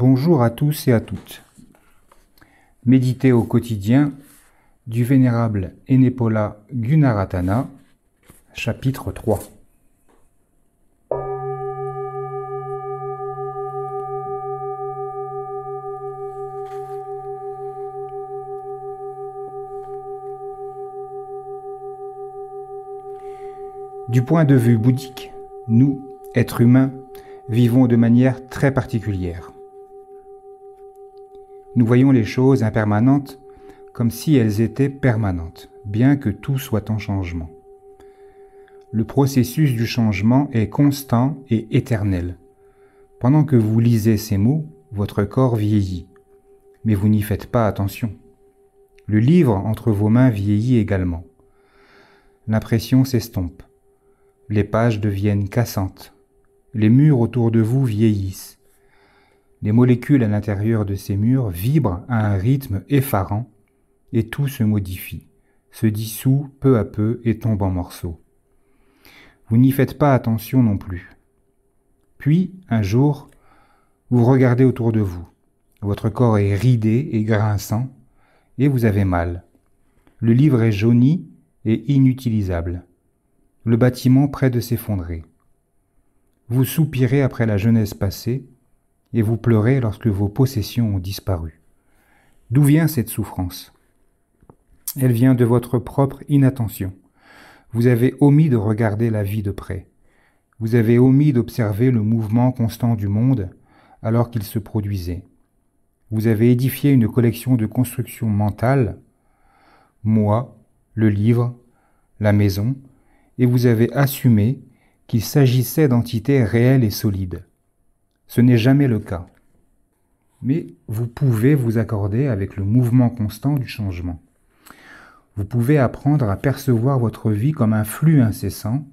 Bonjour à tous et à toutes. Méditer au quotidien du vénérable Enepola Gunaratana, chapitre 3. Du point de vue bouddhique, nous, êtres humains, vivons de manière très particulière. Nous voyons les choses impermanentes comme si elles étaient permanentes, bien que tout soit en changement. Le processus du changement est constant et éternel. Pendant que vous lisez ces mots, votre corps vieillit, mais vous n'y faites pas attention. Le livre entre vos mains vieillit également. L'impression s'estompe. Les pages deviennent cassantes. Les murs autour de vous vieillissent. Les molécules à l'intérieur de ces murs vibrent à un rythme effarant et tout se modifie, se dissout peu à peu et tombe en morceaux. Vous n'y faites pas attention non plus. Puis, un jour, vous regardez autour de vous. Votre corps est ridé et grinçant et vous avez mal. Le livre est jauni et inutilisable. Le bâtiment près de s'effondrer. Vous soupirez après la jeunesse passée et vous pleurez lorsque vos possessions ont disparu. D'où vient cette souffrance ? Elle vient de votre propre inattention. Vous avez omis de regarder la vie de près. Vous avez omis d'observer le mouvement constant du monde alors qu'il se produisait. Vous avez édifié une collection de constructions mentales, moi, le livre, la maison, et vous avez assumé qu'il s'agissait d'entités réelles et solides. Ce n'est jamais le cas. Mais vous pouvez vous accorder avec le mouvement constant du changement. Vous pouvez apprendre à percevoir votre vie comme un flux incessant,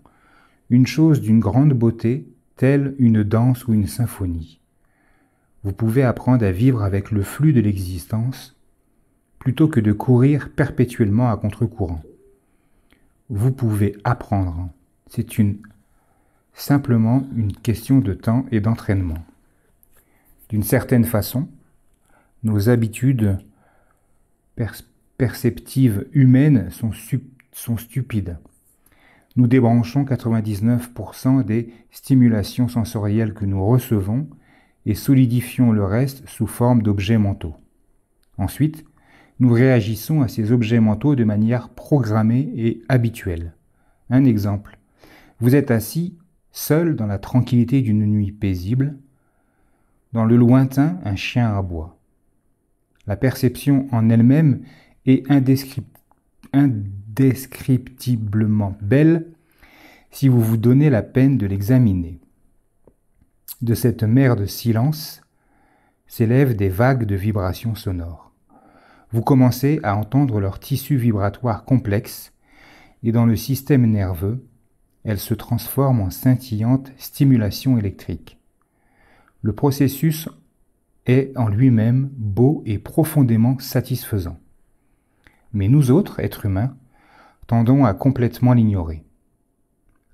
une chose d'une grande beauté, telle une danse ou une symphonie. Vous pouvez apprendre à vivre avec le flux de l'existence, plutôt que de courir perpétuellement à contre-courant. Vous pouvez apprendre. C'est simplement une question de temps et d'entraînement. D'une certaine façon, nos habitudes perceptives humaines sont stupides. Nous débranchons 99% des stimulations sensorielles que nous recevons et solidifions le reste sous forme d'objets mentaux. Ensuite, nous réagissons à ces objets mentaux de manière programmée et habituelle. Un exemple. Vous êtes assis, seul dans la tranquillité d'une nuit paisible. Dans le lointain, un chien aboie. La perception en elle-même est indescriptiblement belle si vous vous donnez la peine de l'examiner. De cette mer de silence s'élèvent des vagues de vibrations sonores. Vous commencez à entendre leur tissu vibratoire complexe et dans le système nerveux, elles se transforment en scintillante stimulation électrique. Le processus est en lui-même beau et profondément satisfaisant. Mais nous autres, êtres humains, tendons à complètement l'ignorer.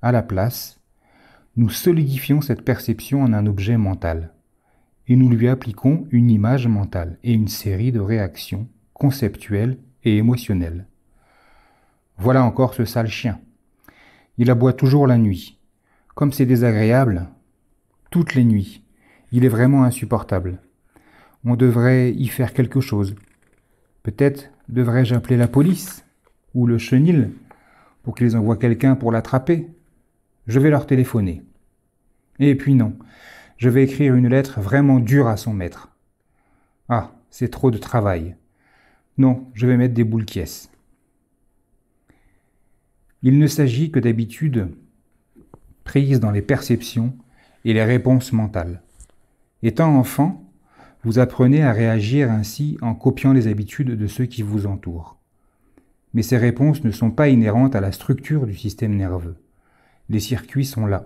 À la place, nous solidifions cette perception en un objet mental et nous lui appliquons une image mentale et une série de réactions conceptuelles et émotionnelles. Voilà encore ce sale chien. Il aboie toujours la nuit. Comme c'est désagréable, toutes les nuits. Il est vraiment insupportable. On devrait y faire quelque chose. Peut-être devrais-je appeler la police ou le chenil pour qu'ils envoient quelqu'un pour l'attraper. Je vais leur téléphoner. Et puis non, je vais écrire une lettre vraiment dure à son maître. Ah, c'est trop de travail. Non, je vais mettre des boules quies. Il ne s'agit que d'habitudes prises dans les perceptions et les réponses mentales. Étant enfant, vous apprenez à réagir ainsi en copiant les habitudes de ceux qui vous entourent. Mais ces réponses ne sont pas inhérentes à la structure du système nerveux. Les circuits sont là.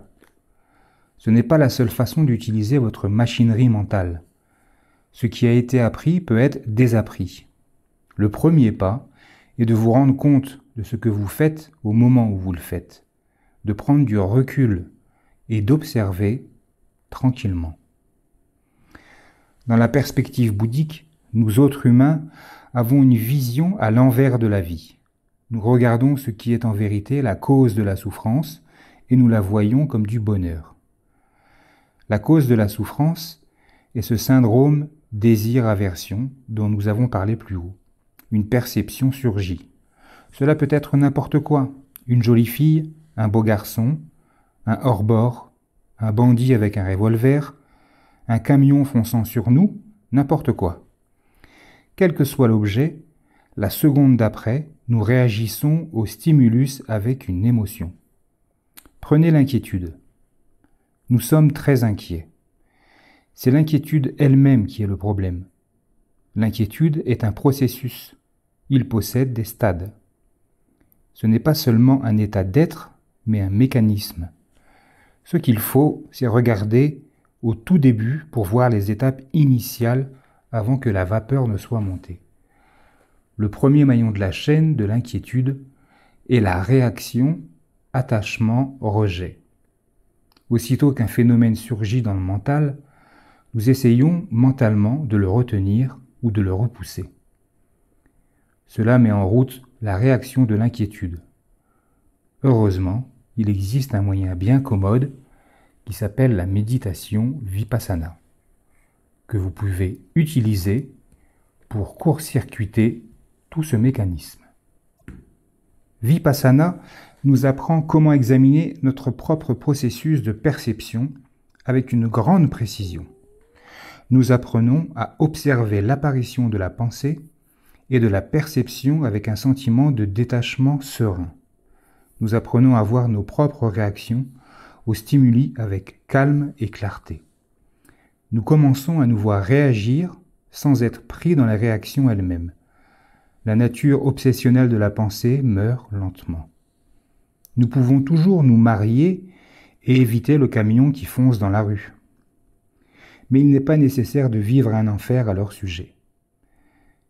Ce n'est pas la seule façon d'utiliser votre machinerie mentale. Ce qui a été appris peut être désappris. Le premier pas est de vous rendre compte de ce que vous faites au moment où vous le faites, de prendre du recul et d'observer tranquillement. Dans la perspective bouddhique, nous autres humains avons une vision à l'envers de la vie. Nous regardons ce qui est en vérité la cause de la souffrance et nous la voyons comme du bonheur. La cause de la souffrance est ce syndrome désir-aversion dont nous avons parlé plus haut. Une perception surgit. Cela peut être n'importe quoi. Une jolie fille, un beau garçon, un hors-bord, un bandit avec un revolver, un camion fonçant sur nous, n'importe quoi. Quel que soit l'objet, la seconde d'après, nous réagissons au stimulus avec une émotion. Prenez l'inquiétude. Nous sommes très inquiets. C'est l'inquiétude elle-même qui est le problème. L'inquiétude est un processus. Il possède des stades. Ce n'est pas seulement un état d'être, mais un mécanisme. Ce qu'il faut, c'est regarder au tout début pour voir les étapes initiales avant que la vapeur ne soit montée. Le premier maillon de la chaîne de l'inquiétude est la réaction, attachement, rejet. Aussitôt qu'un phénomène surgit dans le mental, nous essayons mentalement de le retenir ou de le repousser. Cela met en route la réaction de l'inquiétude. Heureusement, il existe un moyen bien commode qui s'appelle la méditation vipassana, que vous pouvez utiliser pour court-circuiter tout ce mécanisme. Vipassana nous apprend comment examiner notre propre processus de perception avec une grande précision. Nous apprenons à observer l'apparition de la pensée et de la perception avec un sentiment de détachement serein. Nous apprenons à voir nos propres réactions aux stimuli avec calme et clarté. Nous commençons à nous voir réagir sans être pris dans la réaction elle-même. La nature obsessionnelle de la pensée meurt lentement. Nous pouvons toujours nous marier et éviter le camion qui fonce dans la rue. Mais il n'est pas nécessaire de vivre un enfer à leur sujet.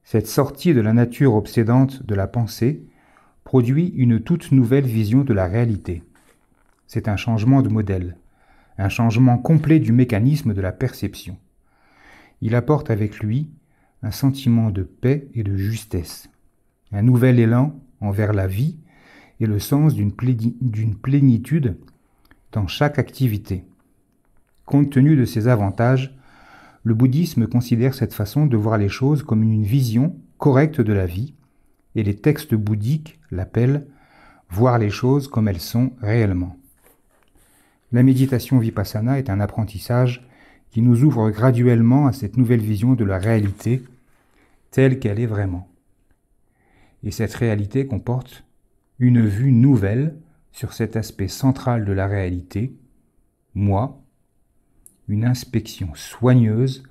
Cette sortie de la nature obsédante de la pensée produit une toute nouvelle vision de la réalité. C'est un changement de modèle, un changement complet du mécanisme de la perception. Il apporte avec lui un sentiment de paix et de justesse, un nouvel élan envers la vie et le sens d'une plénitude dans chaque activité. Compte tenu de ces avantages, le bouddhisme considère cette façon de voir les choses comme une vision correcte de la vie, et les textes bouddhiques l'appellent « voir les choses comme elles sont réellement ». La méditation vipassana est un apprentissage qui nous ouvre graduellement à cette nouvelle vision de la réalité telle qu'elle est vraiment. Et cette réalité comporte une vue nouvelle sur cet aspect central de la réalité, moi. Une inspection soigneuse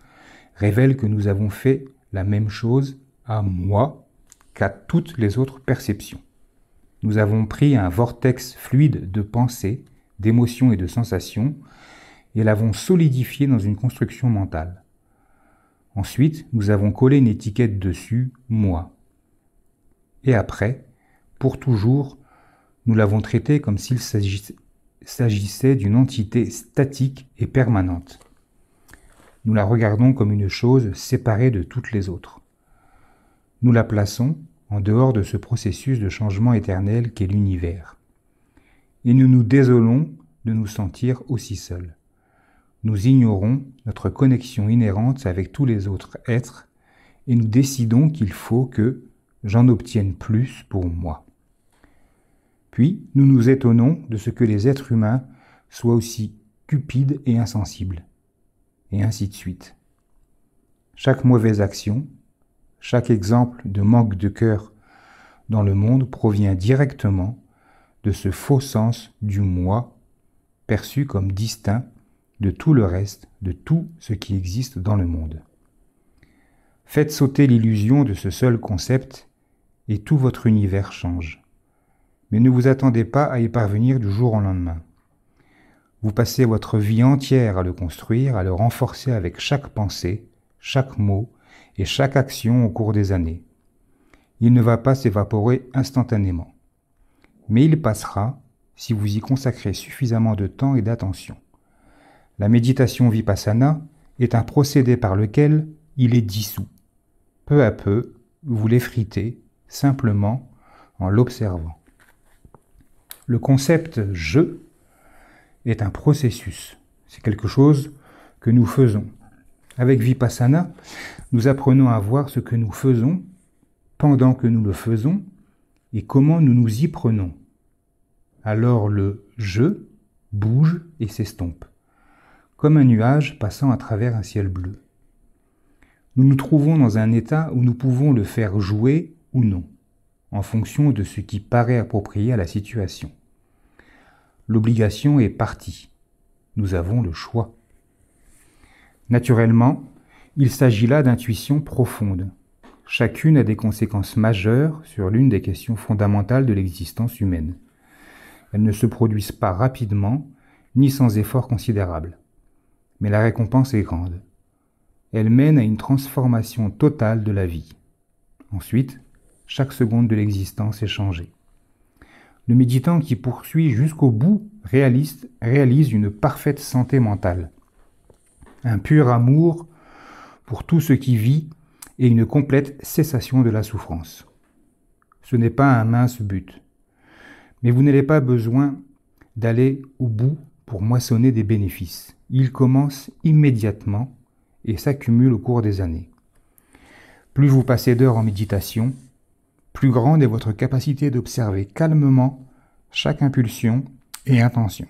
révèle que nous avons fait la même chose à moi qu'à toutes les autres perceptions. Nous avons pris un vortex fluide de pensées, d'émotions et de sensations et l'avons solidifié dans une construction mentale. Ensuite, nous avons collé une étiquette dessus « moi ». Et après, pour toujours, nous l'avons traité comme s'il s'agissait d'une entité statique et permanente. Nous la regardons comme une chose séparée de toutes les autres. Nous la plaçons en dehors de ce processus de changement éternel qu'est l'univers. Et nous nous désolons de nous sentir aussi seuls. Nous ignorons notre connexion inhérente avec tous les autres êtres et nous décidons qu'il faut que j'en obtienne plus pour moi. Puis, nous nous étonnons de ce que les êtres humains soient aussi cupides et insensibles, et ainsi de suite. Chaque mauvaise action, chaque exemple de manque de cœur dans le monde provient directement de ce faux sens du moi, perçu comme distinct de tout le reste, de tout ce qui existe dans le monde. Faites sauter l'illusion de ce seul concept et tout votre univers change. Mais ne vous attendez pas à y parvenir du jour au lendemain. Vous passez votre vie entière à le construire, à le renforcer avec chaque pensée, chaque mot et chaque action au cours des années. Il ne va pas s'évaporer instantanément. Mais il passera si vous y consacrez suffisamment de temps et d'attention. La méditation vipassana est un procédé par lequel il est dissous. Peu à peu, vous l'effritez simplement en l'observant. Le concept « je » est un processus. C'est quelque chose que nous faisons. Avec Vipassana, nous apprenons à voir ce que nous faisons pendant que nous le faisons et comment nous nous y prenons. Alors le « je » bouge et s'estompe, comme un nuage passant à travers un ciel bleu. Nous nous trouvons dans un état où nous pouvons le faire jouer ou non, en fonction de ce qui paraît approprié à la situation. L'obligation est partie. Nous avons le choix. Naturellement, il s'agit là d'intuitions profondes. Chacune a des conséquences majeures sur l'une des questions fondamentales de l'existence humaine. Elles ne se produisent pas rapidement, ni sans effort considérable. Mais la récompense est grande. Elle mène à une transformation totale de la vie. Ensuite, chaque seconde de l'existence est changée. Le méditant qui poursuit jusqu'au bout réalise une parfaite santé mentale, un pur amour pour tout ce qui vit et une complète cessation de la souffrance. Ce n'est pas un mince but, mais vous n'avez pas besoin d'aller au bout pour moissonner des bénéfices. Ils commencent immédiatement et s'accumulent au cours des années. Plus vous passez d'heures en méditation, plus grande est votre capacité d'observer calmement chaque impulsion et intention,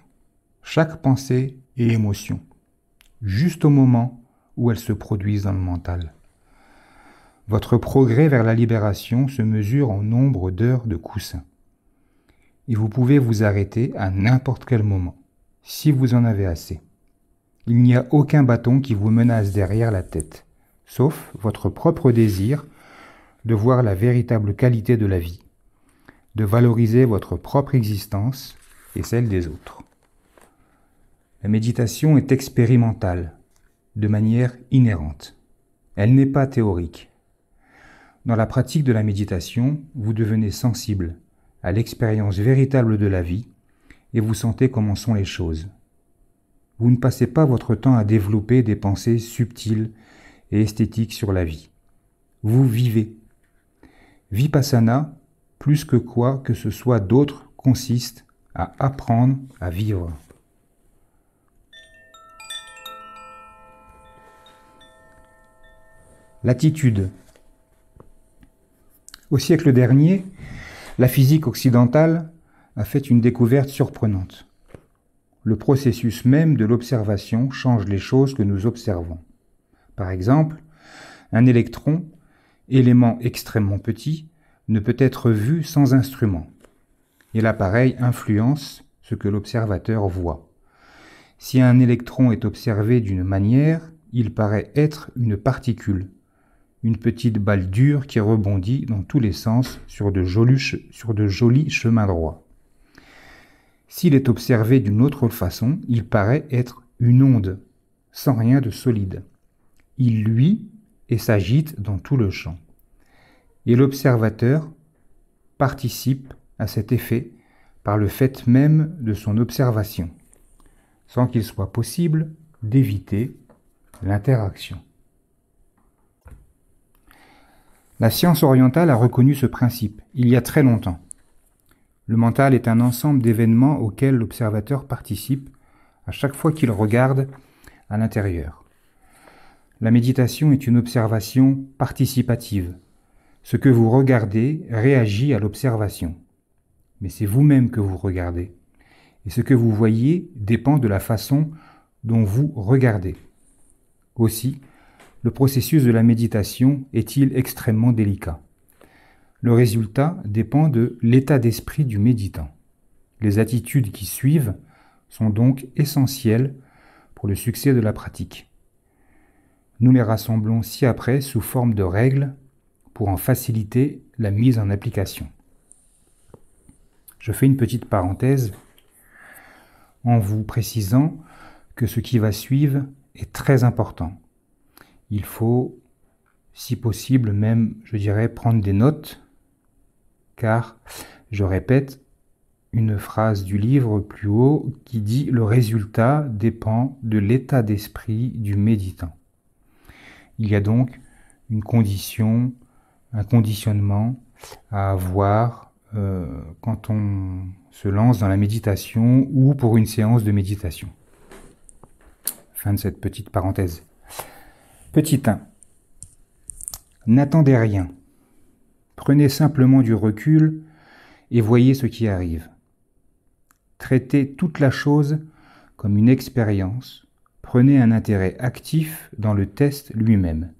chaque pensée et émotion, juste au moment où elles se produisent dans le mental. Votre progrès vers la libération se mesure en nombre d'heures de coussin. Et vous pouvez vous arrêter à n'importe quel moment, si vous en avez assez. Il n'y a aucun bâton qui vous menace derrière la tête, sauf votre propre désir de voir la véritable qualité de la vie, de valoriser votre propre existence et celle des autres. La méditation est expérimentale, de manière inhérente. Elle n'est pas théorique. Dans la pratique de la méditation, vous devenez sensible à l'expérience véritable de la vie et vous sentez comment sont les choses. Vous ne passez pas votre temps à développer des pensées subtiles et esthétiques sur la vie. Vous vivez. Vipassana, plus que quoi que ce soit d'autre, consiste à apprendre à vivre. L'attitude. Au siècle dernier, la physique occidentale a fait une découverte surprenante. Le processus même de l'observation change les choses que nous observons. Par exemple, un électron, élément extrêmement petit, ne peut être vu sans instrument. Et l'appareil influence ce que l'observateur voit. Si un électron est observé d'une manière, il paraît être une particule, une petite balle dure qui rebondit dans tous les sens sur de jolis chemins droits. S'il est observé d'une autre façon, il paraît être une onde, sans rien de solide. Il luit et s'agite dans tout le champ. Et l'observateur participe à cet effet par le fait même de son observation, sans qu'il soit possible d'éviter l'interaction. La science orientale a reconnu ce principe il y a très longtemps. Le mental est un ensemble d'événements auxquels l'observateur participe à chaque fois qu'il regarde à l'intérieur. La méditation est une observation participative. Ce que vous regardez réagit à l'observation. Mais c'est vous-même que vous regardez. Et ce que vous voyez dépend de la façon dont vous regardez. Aussi, le processus de la méditation est-il extrêmement délicat. Le résultat dépend de l'état d'esprit du méditant. Les attitudes qui suivent sont donc essentielles pour le succès de la pratique. Nous les rassemblons ci-après sous forme de règles pour en faciliter la mise en application. Je fais une petite parenthèse en vous précisant que ce qui va suivre est très important. Il faut, si possible même, je dirais, prendre des notes, car, je répète, une phrase du livre plus haut qui dit « Le résultat dépend de l'état d'esprit du méditant ». Il y a donc une condition, un conditionnement à avoir quand on se lance dans la méditation ou pour une séance de méditation. Fin de cette petite parenthèse. Petit 1. N'attendez rien. Prenez simplement du recul et voyez ce qui arrive. Traitez toute la chose comme une expérience. Prenez un intérêt actif dans le test lui-même.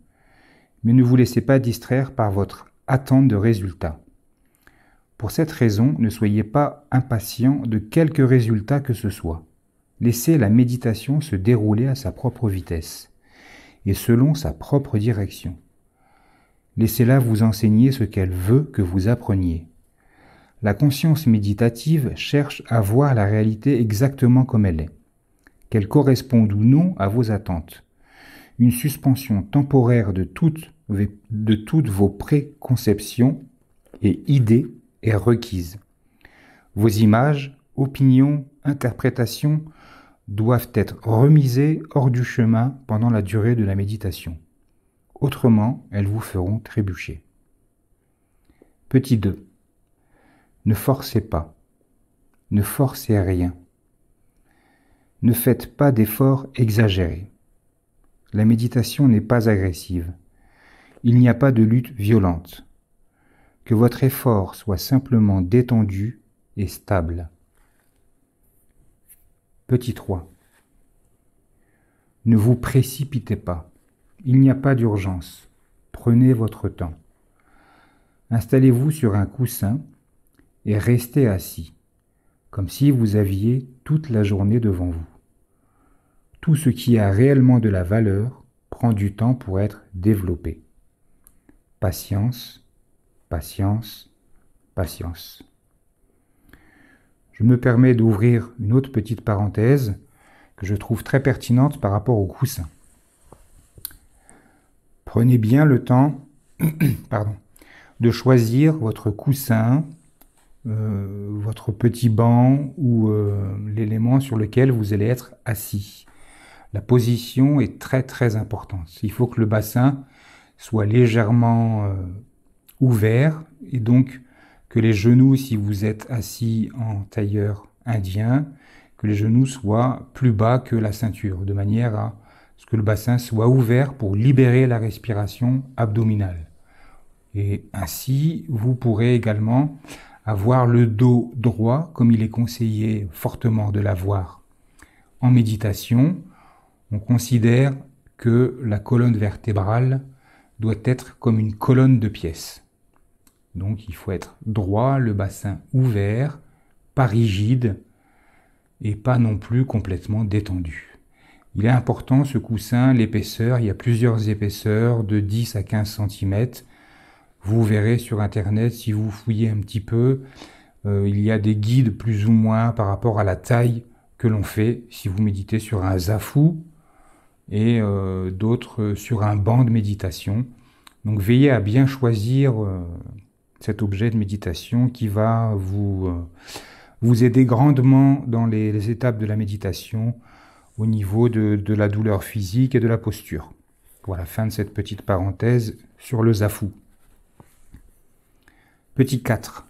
Mais ne vous laissez pas distraire par votre attente de résultat. Pour cette raison, ne soyez pas impatient de quelque résultat que ce soit. Laissez la méditation se dérouler à sa propre vitesse et selon sa propre direction. Laissez-la vous enseigner ce qu'elle veut que vous appreniez. La conscience méditative cherche à voir la réalité exactement comme elle est, qu'elle corresponde ou non à vos attentes. Une suspension temporaire de toutes vos préconceptions et idées est requise. Vos images, opinions, interprétations doivent être remisées hors du chemin pendant la durée de la méditation. Autrement, elles vous feront trébucher. Petit 2. Ne forcez pas. Ne forcez rien. Ne faites pas d'efforts exagérés. La méditation n'est pas agressive. Il n'y a pas de lutte violente. Que votre effort soit simplement détendu et stable. Petit 3. Ne vous précipitez pas. Il n'y a pas d'urgence. Prenez votre temps. Installez-vous sur un coussin et restez assis, comme si vous aviez toute la journée devant vous. Tout ce qui a réellement de la valeur prend du temps pour être développé. Patience, patience, patience. Je me permets d'ouvrir une autre petite parenthèse que je trouve très pertinente par rapport au coussin. Prenez bien le temps de choisir votre coussin, votre petit banc ou l'élément sur lequel vous allez être assis. La position est très très importante. Il faut que le bassin soit légèrement ouvert et donc que les genoux, si vous êtes assis en tailleur indien, que les genoux soient plus bas que la ceinture, de manière à ce que le bassin soit ouvert pour libérer la respiration abdominale. Et ainsi, vous pourrez également avoir le dos droit, comme il est conseillé fortement de l'avoir en méditation. On considère que la colonne vertébrale doit être comme une colonne de pièces. Donc il faut être droit, le bassin ouvert, pas rigide et pas non plus complètement détendu. Il est important ce coussin, l'épaisseur, il y a plusieurs épaisseurs de 10 à 15 cm. Vous verrez sur internet si vous fouillez un petit peu, il y a des guides plus ou moins par rapport à la taille que l'on fait si vous méditez sur un zafu et d'autres sur un banc de méditation. Donc veillez à bien choisir cet objet de méditation qui va vous aider grandement dans les étapes de la méditation au niveau de la douleur physique et de la posture. Voilà, fin de cette petite parenthèse sur le zafu. Petit 4.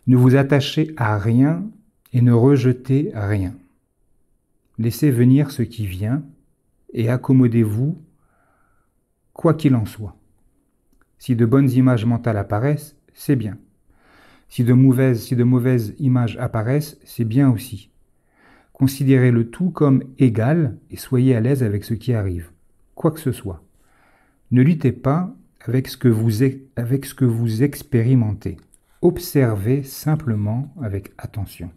Ne vous attachez à rien et ne rejetez rien. Laissez venir ce qui vient et accommodez-vous quoi qu'il en soit. Si de bonnes images mentales apparaissent, c'est bien. Si de mauvaises images apparaissent, c'est bien aussi. Considérez le tout comme égal et soyez à l'aise avec ce qui arrive, quoi que ce soit. Ne luttez pas avec ce que vous expérimentez. Observez simplement avec attention.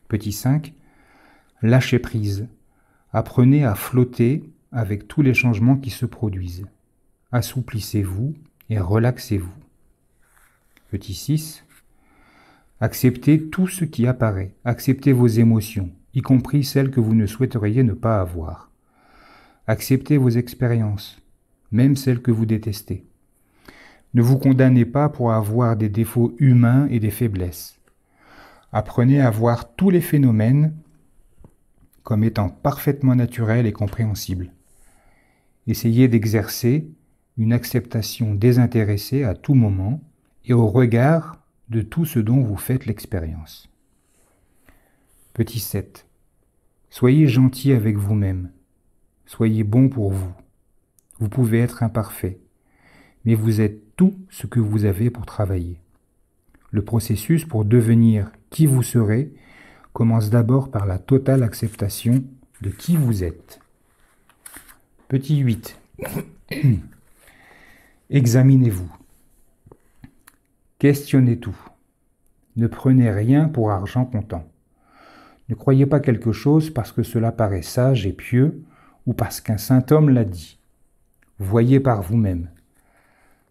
Petit 5. Lâchez prise. Apprenez à flotter avec tous les changements qui se produisent. Assouplissez-vous et relaxez-vous. Petit 6. Acceptez tout ce qui apparaît. Acceptez vos émotions, y compris celles que vous ne souhaiteriez ne pas avoir. Acceptez vos expériences, même celles que vous détestez. Ne vous condamnez pas pour avoir des défauts humains et des faiblesses. Apprenez à voir tous les phénomènes comme étant parfaitement naturels et compréhensibles. Essayez d'exercer une acceptation désintéressée à tout moment et au regard de tout ce dont vous faites l'expérience. Petit 7. Soyez gentil avec vous-même. Soyez bon pour vous. Vous pouvez être imparfait, mais vous êtes tout ce que vous avez pour travailler. Le processus pour devenir qui vous serez commence d'abord par la totale acceptation de qui vous êtes. Petit 8. Examinez-vous. Questionnez tout. Ne prenez rien pour argent comptant. Ne croyez pas quelque chose parce que cela paraît sage et pieux ou parce qu'un saint homme l'a dit. Voyez par vous-même.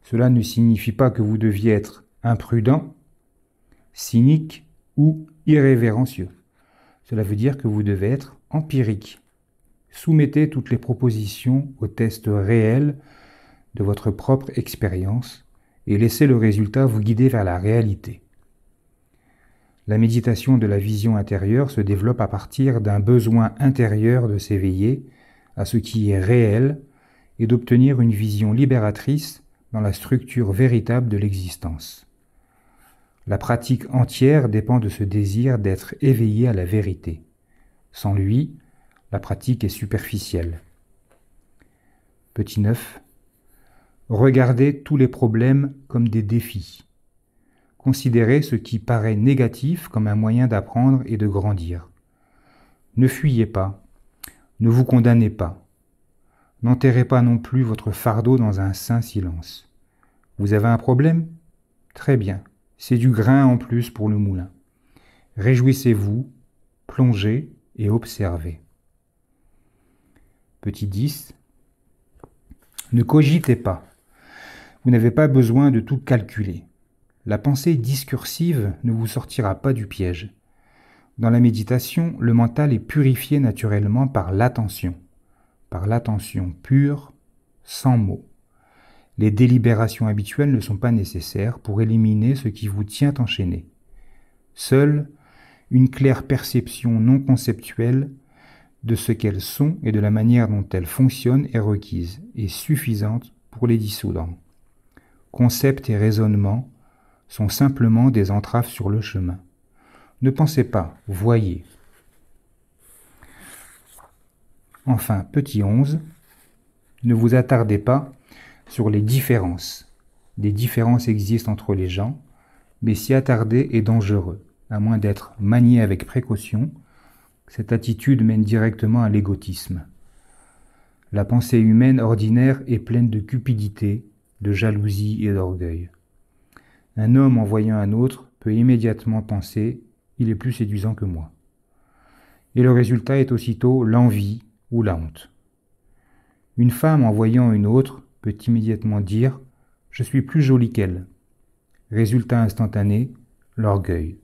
Cela ne signifie pas que vous deviez être imprudent, cynique ou irrévérencieux. Cela veut dire que vous devez être empirique. Soumettez toutes les propositions au test réel de votre propre expérience et laissez le résultat vous guider vers la réalité. La méditation de la vision intérieure se développe à partir d'un besoin intérieur de s'éveiller à ce qui est réel et d'obtenir une vision libératrice dans la structure véritable de l'existence. La pratique entière dépend de ce désir d'être éveillé à la vérité. Sans lui, la pratique est superficielle. Petit 9. Regardez tous les problèmes comme des défis. Considérez ce qui paraît négatif comme un moyen d'apprendre et de grandir. Ne fuyez pas, ne vous condamnez pas. N'enterrez pas non plus votre fardeau dans un saint silence. Vous avez un problème? Très bien, c'est du grain en plus pour le moulin. Réjouissez-vous, plongez et observez. Petit 10. Ne cogitez pas. Vous n'avez pas besoin de tout calculer. La pensée discursive ne vous sortira pas du piège. Dans la méditation, le mental est purifié naturellement par l'attention pure, sans mots. Les délibérations habituelles ne sont pas nécessaires pour éliminer ce qui vous tient enchaîné. Seule une claire perception non conceptuelle de ce qu'elles sont et de la manière dont elles fonctionnent est requise et suffisante pour les dissoudre. Concepts et raisonnements sont simplement des entraves sur le chemin. Ne pensez pas, voyez. Enfin, petit 11, ne vous attardez pas sur les différences. Des différences existent entre les gens, mais s'y attarder est dangereux, à moins d'être manié avec précaution. Cette attitude mène directement à l'égotisme. La pensée humaine ordinaire est pleine de cupidité, de jalousie et d'orgueil. Un homme en voyant un autre peut immédiatement penser « il est plus séduisant que moi ». Et le résultat est aussitôt l'envie ou la honte. Une femme en voyant une autre peut immédiatement dire « je suis plus jolie qu'elle ». Résultat instantané, l'orgueil.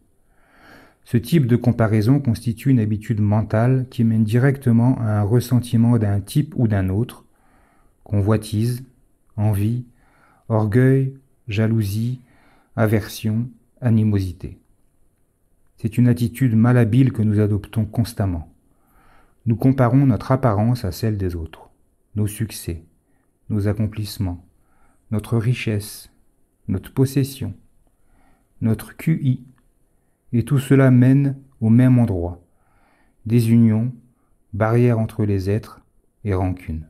Ce type de comparaison constitue une habitude mentale qui mène directement à un ressentiment d'un type ou d'un autre, convoitise, envie, orgueil, jalousie, aversion, animosité. C'est une attitude malhabile que nous adoptons constamment. Nous comparons notre apparence à celle des autres, nos succès, nos accomplissements, notre richesse, notre possession, notre QI, et tout cela mène au même endroit, désunion, barrière entre les êtres et rancune.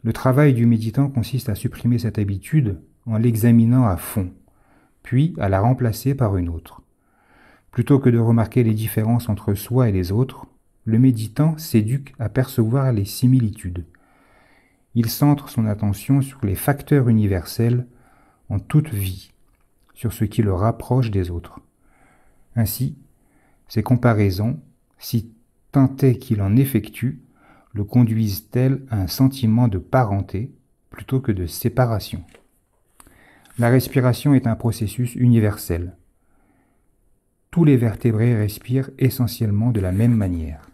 Le travail du méditant consiste à supprimer cette habitude en l'examinant à fond, puis à la remplacer par une autre. Plutôt que de remarquer les différences entre soi et les autres, le méditant s'éduque à percevoir les similitudes. Il centre son attention sur les facteurs universels en toute vie, sur ce qui le rapproche des autres. Ainsi, ces comparaisons, si tant est qu'il en effectue, le conduisent-elles à un sentiment de parenté plutôt que de séparation. La respiration est un processus universel. Tous les vertébrés respirent essentiellement de la même manière.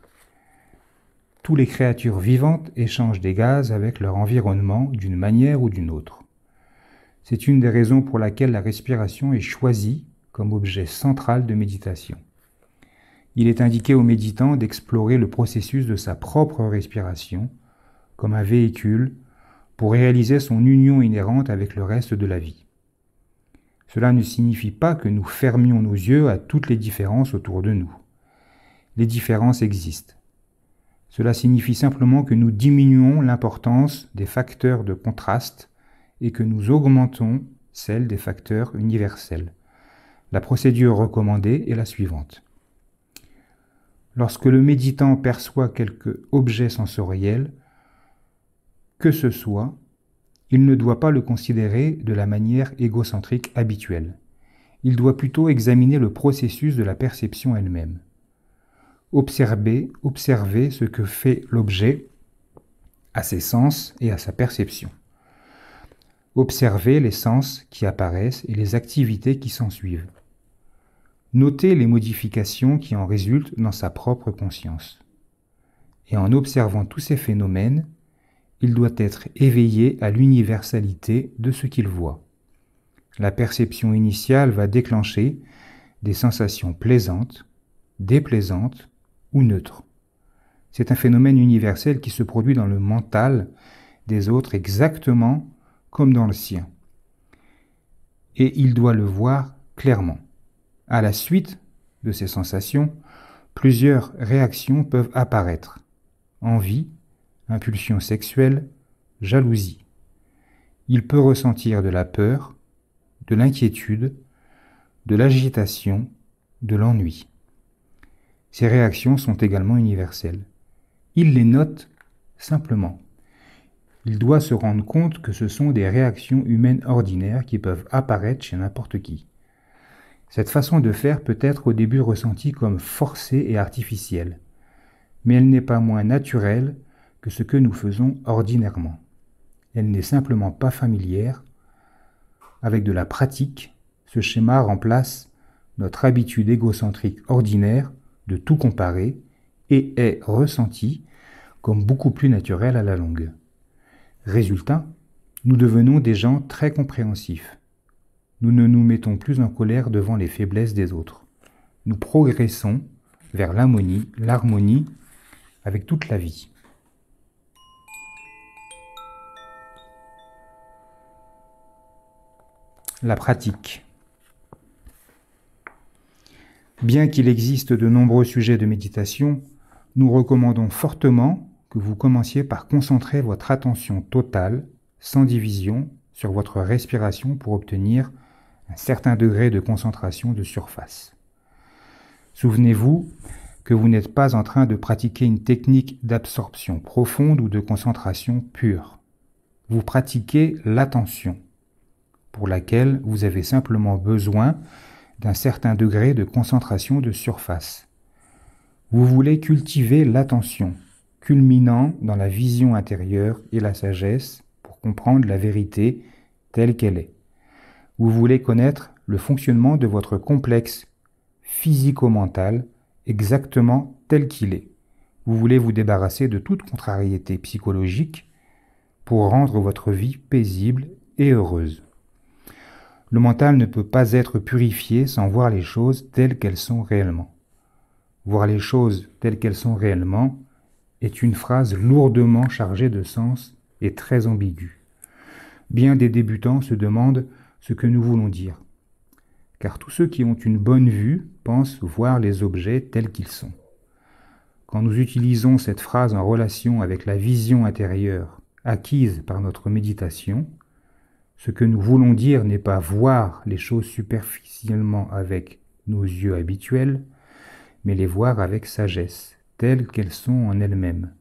Toutes les créatures vivantes échangent des gaz avec leur environnement d'une manière ou d'une autre. C'est une des raisons pour laquelle la respiration est choisie comme objet central de méditation. Il est indiqué au méditant d'explorer le processus de sa propre respiration comme un véhicule pour réaliser son union inhérente avec le reste de la vie. Cela ne signifie pas que nous fermions nos yeux à toutes les différences autour de nous. Les différences existent. Cela signifie simplement que nous diminuons l'importance des facteurs de contraste et que nous augmentons celle des facteurs universels. La procédure recommandée est la suivante. Lorsque le méditant perçoit quelque objet sensoriel, que ce soit, il ne doit pas le considérer de la manière égocentrique habituelle. Il doit plutôt examiner le processus de la perception elle-même. Observer ce que fait l'objet à ses sens et à sa perception. Observer les sens qui apparaissent et les activités qui s'ensuivent. Noter les modifications qui en résultent dans sa propre conscience. Et en observant tous ces phénomènes, il doit être éveillé à l'universalité de ce qu'il voit. La perception initiale va déclencher des sensations plaisantes, déplaisantes ou neutres. C'est un phénomène universel qui se produit dans le mental des autres exactement comme dans le sien. Et il doit le voir clairement. À la suite de ces sensations, plusieurs réactions peuvent apparaître. Envie, impulsion sexuelle, jalousie. Il peut ressentir de la peur, de l'inquiétude, de l'agitation, de l'ennui. Ces réactions sont également universelles. Il les note simplement. Il doit se rendre compte que ce sont des réactions humaines ordinaires qui peuvent apparaître chez n'importe qui. Cette façon de faire peut être au début ressentie comme forcée et artificielle, mais elle n'est pas moins naturelle que ce que nous faisons ordinairement. Elle n'est simplement pas familière. Avec de la pratique, ce schéma remplace notre habitude égocentrique ordinaire de tout comparer et est ressenti comme beaucoup plus naturel à la longue. Résultat, nous devenons des gens très compréhensifs. Nous ne nous mettons plus en colère devant les faiblesses des autres. Nous progressons vers l'harmonie avec toute la vie. La pratique. Bien qu'il existe de nombreux sujets de méditation, nous recommandons fortement que vous commenciez par concentrer votre attention totale, sans division, sur votre respiration pour obtenir un certain degré de concentration de surface. Souvenez-vous que vous n'êtes pas en train de pratiquer une technique d'absorption profonde ou de concentration pure. Vous pratiquez l'attention, pour laquelle vous avez simplement besoin d'un certain degré de concentration de surface. Vous voulez cultiver l'attention, culminant dans la vision intérieure et la sagesse pour comprendre la vérité telle qu'elle est. Vous voulez connaître le fonctionnement de votre complexe physico-mental exactement tel qu'il est. Vous voulez vous débarrasser de toute contrariété psychologique pour rendre votre vie paisible et heureuse. Le mental ne peut pas être purifié sans voir les choses telles qu'elles sont réellement. Voir les choses telles qu'elles sont réellement est une phrase lourdement chargée de sens et très ambiguë. Bien des débutants se demandent ce que nous voulons dire, car tous ceux qui ont une bonne vue pensent voir les objets tels qu'ils sont. Quand nous utilisons cette phrase en relation avec la vision intérieure acquise par notre méditation, ce que nous voulons dire n'est pas voir les choses superficiellement avec nos yeux habituels, mais les voir avec sagesse, telles qu'elles sont en elles-mêmes.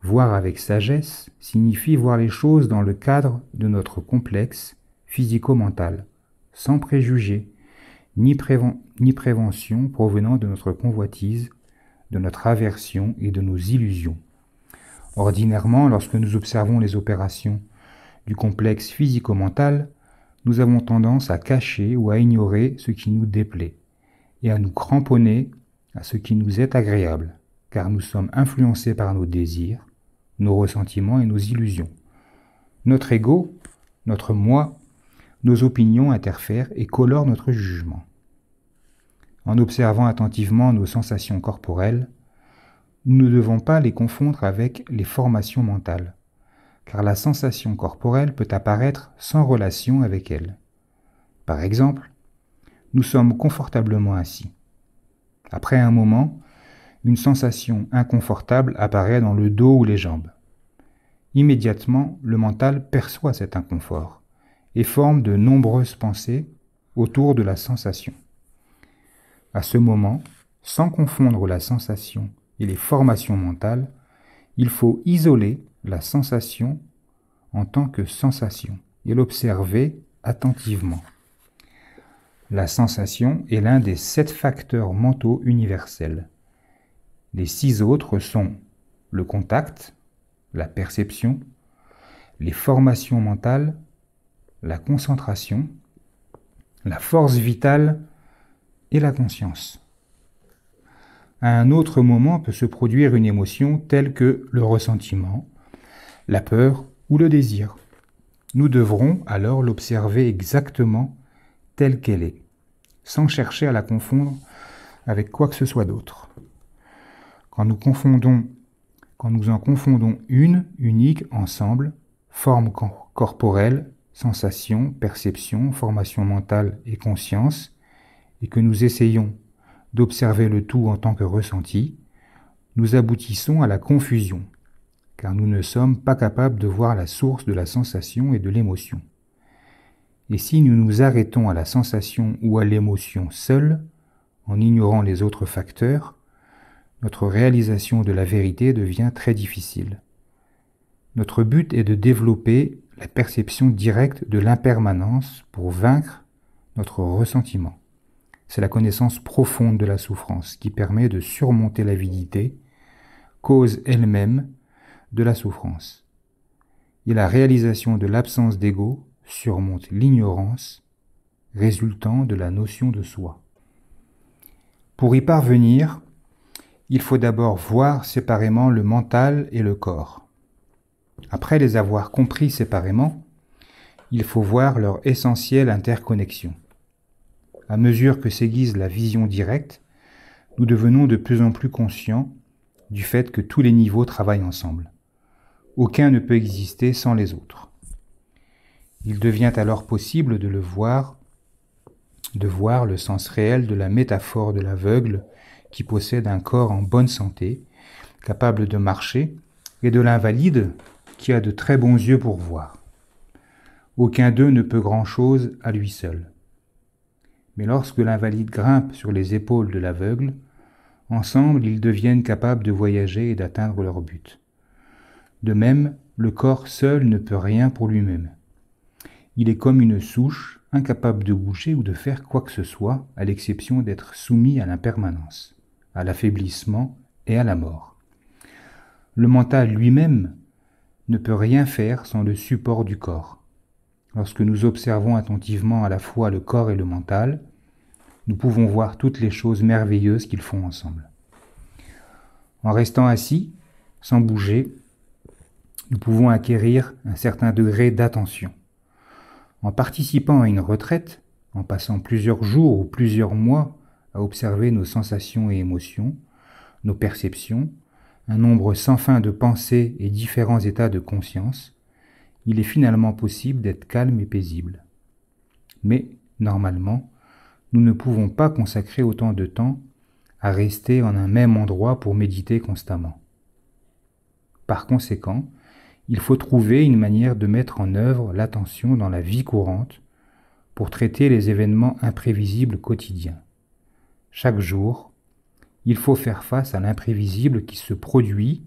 Voir avec sagesse signifie voir les choses dans le cadre de notre complexe physico-mental, sans préjugés, ni prévention provenant de notre convoitise, de notre aversion et de nos illusions. Ordinairement, lorsque nous observons les opérations du complexe physico-mental, nous avons tendance à cacher ou à ignorer ce qui nous déplaît et à nous cramponner à ce qui nous est agréable, car nous sommes influencés par nos désirs, nos ressentiments et nos illusions. Notre ego, notre moi, nos opinions interfèrent et colorent notre jugement. En observant attentivement nos sensations corporelles, nous ne devons pas les confondre avec les formations mentales, car la sensation corporelle peut apparaître sans relation avec elle. Par exemple, nous sommes confortablement assis. Après un moment, une sensation inconfortable apparaît dans le dos ou les jambes. Immédiatement, le mental perçoit cet inconfort et forme de nombreuses pensées autour de la sensation. À ce moment, sans confondre la sensation et les formations mentales, il faut isoler la sensation en tant que sensation et l'observer attentivement. La sensation est l'un des 7 facteurs mentaux universels. Les 6 autres sont le contact, la perception, les formations mentales, la concentration, la force vitale et la conscience. À un autre moment peut se produire une émotion telle que le ressentiment, la peur ou le désir. Nous devrons alors l'observer exactement telle qu'elle est, sans chercher à la confondre avec quoi que ce soit d'autre. Quand nous en confondons une unique ensemble, forme corporelle, sensation, perception, formation mentale et conscience, et que nous essayons d'observer le tout en tant que ressenti, nous aboutissons à la confusion, car nous ne sommes pas capables de voir la source de la sensation et de l'émotion. Et si nous nous arrêtons à la sensation ou à l'émotion seule, en ignorant les autres facteurs, notre réalisation de la vérité devient très difficile. Notre but est de développer la perception directe de l'impermanence pour vaincre notre ressentiment. C'est la connaissance profonde de la souffrance qui permet de surmonter l'avidité, cause elle-même de la souffrance. Et la réalisation de l'absence d'ego surmonte l'ignorance résultant de la notion de soi. Pour y parvenir, il faut d'abord voir séparément le mental et le corps. Après les avoir compris séparément, il faut voir leur essentielle interconnexion. À mesure que s'aiguise la vision directe, nous devenons de plus en plus conscients du fait que tous les niveaux travaillent ensemble. Aucun ne peut exister sans les autres. Il devient alors possible de voir le sens réel de la métaphore de l'aveugle qui possède un corps en bonne santé, capable de marcher, et de l'invalide qui a de très bons yeux pour voir. Aucun d'eux ne peut grand-chose à lui seul. Mais lorsque l'invalide grimpe sur les épaules de l'aveugle, ensemble ils deviennent capables de voyager et d'atteindre leur but. De même, le corps seul ne peut rien pour lui-même. Il est comme une souche, incapable de bouger ou de faire quoi que ce soit, à l'exception d'être soumis à l'impermanence, à l'affaiblissement et à la mort. Le mental lui-même ne peut rien faire sans le support du corps. Lorsque nous observons attentivement à la fois le corps et le mental, nous pouvons voir toutes les choses merveilleuses qu'ils font ensemble. En restant assis, sans bouger, nous pouvons acquérir un certain degré d'attention. En participant à une retraite, en passant plusieurs jours ou plusieurs mois à observer nos sensations et émotions, nos perceptions, un nombre sans fin de pensées et différents états de conscience, il est finalement possible d'être calme et paisible. Mais, normalement, nous ne pouvons pas consacrer autant de temps à rester en un même endroit pour méditer constamment. Par conséquent, il faut trouver une manière de mettre en œuvre l'attention dans la vie courante pour traiter les événements imprévisibles quotidiens. Chaque jour, il faut faire face à l'imprévisible qui se produit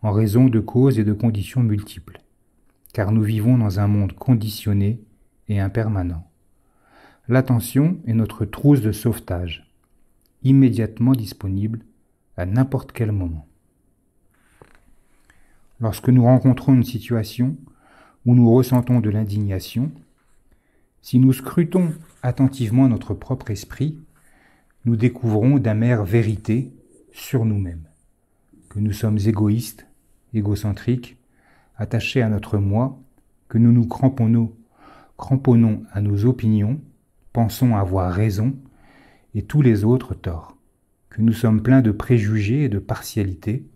en raison de causes et de conditions multiples, car nous vivons dans un monde conditionné et impermanent. L'attention est notre trousse de sauvetage, immédiatement disponible à n'importe quel moment. Lorsque nous rencontrons une situation où nous ressentons de l'indignation, si nous scrutons attentivement notre propre esprit, nous découvrons d'amères vérités sur nous-mêmes, que nous sommes égoïstes, égocentriques, attachés à notre moi, que nous nous cramponnons à nos opinions, pensons avoir raison et tous les autres torts, que nous sommes pleins de préjugés et de partialité,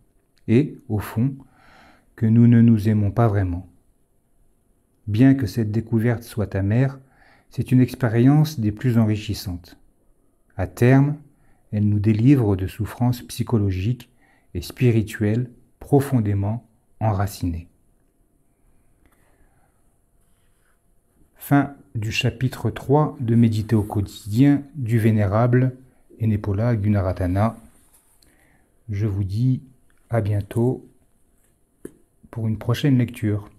et, au fond, que nous ne nous aimons pas vraiment. Bien que cette découverte soit amère, c'est une expérience des plus enrichissantes. À terme, elle nous délivre de souffrances psychologiques et spirituelles profondément enracinées. Fin du chapitre 3 de Méditer au quotidien du Vénérable Ennepola Gunaratana. Je vous dis à bientôt pour une prochaine lecture.